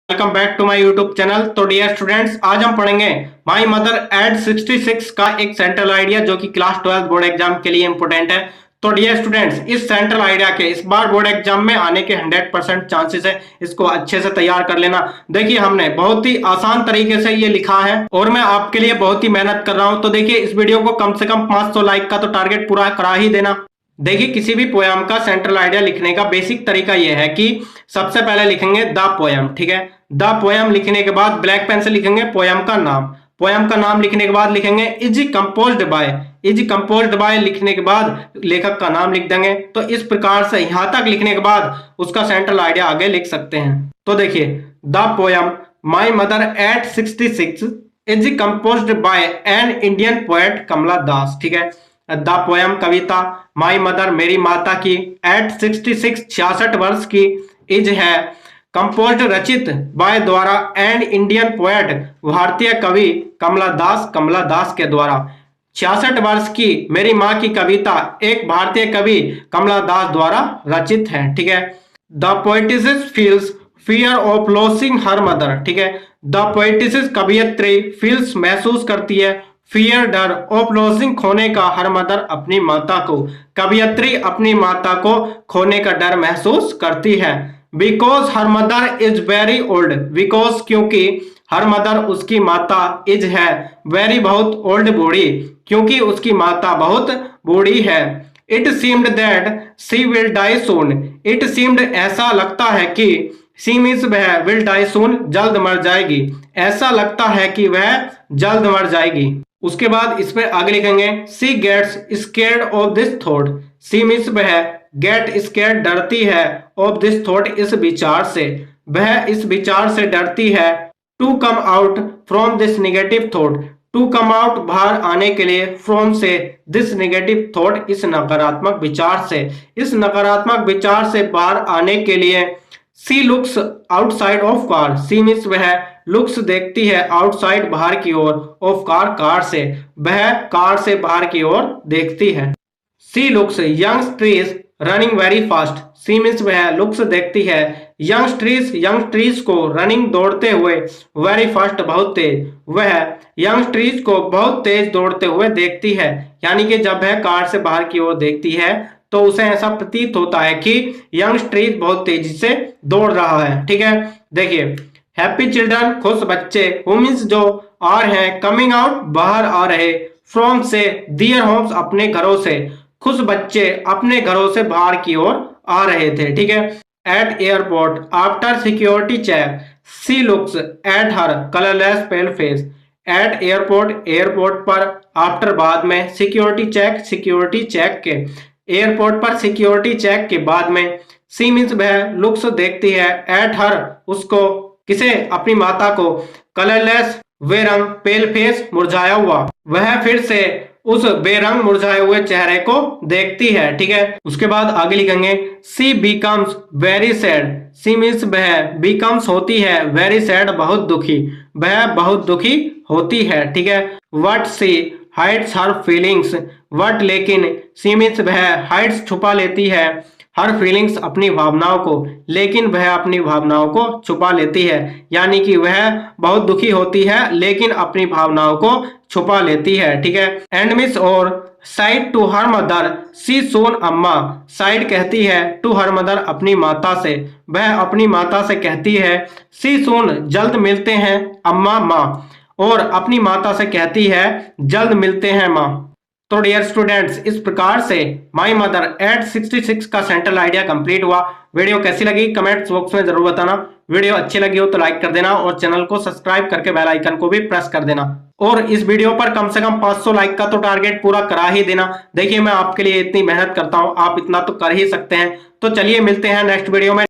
Welcome back to my YouTube channel. तो dear students, आज हम पढ़ेंगे माई मदर एट 66 का एक सेंट्रल आइडिया जो कि क्लास 12 बोर्ड एग्जाम के लिए इंपोर्टेंट है। तो डियर स्टूडेंट्स, इस सेंट्रल आइडिया के इस बार बोर्ड एग्जाम में आने के 100% चांसेस है। इसको अच्छे से तैयार कर लेना। देखिए, हमने बहुत ही आसान तरीके से ये लिखा है और मैं आपके लिए बहुत ही मेहनत कर रहा हूं। तो देखिए, इस वीडियो को कम से कम 500 लाइक का तो टारगेट पूरा करा ही देना। देखिए, किसी भी पोयम का सेंट्रल आइडिया लिखने का बेसिक तरीका यह है कि सबसे पहले लिखेंगे द पोयम। ठीक है, द पोयम लिखने के बाद ब्लैक पेन से लिखेंगे पोयम का नाम। पोयम का नाम लिखने के बाद लिखेंगे is composed bye. Is composed bye लिखने के बाद लेखक का नाम लिख देंगे। तो इस प्रकार से यहां तक लिखने के बाद उसका सेंट्रल आइडिया आगे लिख सकते हैं। तो देखिए, the poem My Mother at 66 is composed by an Indian poet Kamala Das. ठीक है, द पोयम कविता माई मदर मेरी माता की एट 66 66 वर्ष की इज है कंपोज्ड रचित बाय द्वारा एंड इंडियन पोएट भारतीय कवि कमला दास के द्वारा। 66 वर्ष की मेरी माँ की कविता एक भारतीय कवि कमला दास द्वारा रचित है। ठीक है, the poet's feels fear of losing her mother. ठीक है, द पोएटिस कवियत्री फील्स महसूस करती है फियर डर ऑफ लॉसिंग खोने का हर मदर अपनी माता को। कवियत्री अपनी माता को खोने का डर महसूस करती है। Because her mother is very old. Because क्योंकि हर मदर उसकी माता इज है वेरी बहुत ओल्ड बूढ़ी, क्योंकि उसकी माता बहुत बूढ़ी है। It seemed that she will die soon. It seemed ऐसा लगता है कि सी मीन्स वह विल डाई सून जल्द मर जाएगी। ऐसा लगता है कि वह जल्द मर जाएगी। उसके बाद इस पे आगे लिखेंगे she gets scared of this thought. She means वह गेट स्केर्ड डरती है ऑफ दिस थॉट इस विचार से। वह इस विचार से डरती है। To come out from this negative thought. To come out बाहर आने के लिए, फ्रॉम से, दिस नेगेटिव थॉट इस नकारात्मक विचार से। इस नकारात्मक विचार से बाहर आने के लिए she looks outside of car. She means वह लुक्स देखती है आउटसाइड बाहर की ओर, ऑफ कार कार से, वह कार से बाहर की ओर देखती है। She looks young trees running very fast. She means वह लुक्स देखती है यंग ट्रीज को रनिंग दौड़ते हुए, वेरी फास्ट बहुत तेज, वह यंग ट्रीज को बहुत तेज दौड़ते हुए देखती है। यानी कि जब वह कार से बाहर की ओर देखती है तो उसे ऐसा प्रतीत होता है कि यंग ट्रीज बहुत तेजी से दौड़ रहा है। ठीक है, देखिए, हैप्पी चिल्ड्रन खुश बच्चे, वुमेन्स जो आर हैं कमिंग आउट बाहर आ रहे, फ्रॉम से दियर होम्स अपने घरों से, खुश बच्चे अपने घरों से बाहर की ओर आ रहे थे। ठीक है, at airport after security check she looks at her colourless pale face. At airport airport पर, आफ्टर बाद में, सिक्योरिटी चेक के, एयरपोर्ट पर सिक्योरिटी चेक के बाद में, सी मीन्स वह लुक्स देखती है एट हर उसको, किसे, अपनी माता को, कलरलेस बेरंग पेल फेस मुरझाया हुआ, वह फिर से उस बेरंग मुरझाए हुए चेहरे को देखती है। ठीक है, उसके बाद आगे लिखेंगे she becomes very sad. She means वह बिकम्स होती है वेरी सैड बहुत दुखी, वह बहुत दुखी होती है। ठीक है, what she hides her feelings. What लेकिन, सी मीन्स वह हाइड्स छुपा लेती है हर फीलिंग्स अपनी भावनाओं को, लेकिन वह अपनी भावनाओं को छुपा लेती है। यानी कि वह बहुत दुखी होती है लेकिन अपनी भावनाओं को छुपा लेती है। ठीक है, एंड मिस और साइड टू हर मदर सी सोन अम्मा। साइड कहती है टू हर मदर अपनी माता से, वह अपनी माता से कहती है सी सोन जल्द मिलते हैं अम्मा माँ, और अपनी माता से कहती है जल्द मिलते हैं माँ। तो डियर स्टूडेंट्स, इस प्रकार से माई मदर एट 66 का सेंट्रल आइडिया कंप्लीट हुआ। वीडियो कैसी लगी कमेंट्स बॉक्स में जरूर बताना। वीडियो अच्छी लगी हो तो लाइक कर देना और चैनल को सब्सक्राइब करके बेल आइकन को भी प्रेस कर देना। और इस वीडियो पर कम से कम 500 लाइक का तो टारगेट पूरा करा ही देना। देखिए, मैं आपके लिए इतनी मेहनत करता हूं, आप इतना तो कर ही सकते हैं। तो चलिए मिलते हैं नेक्स्ट वीडियो में।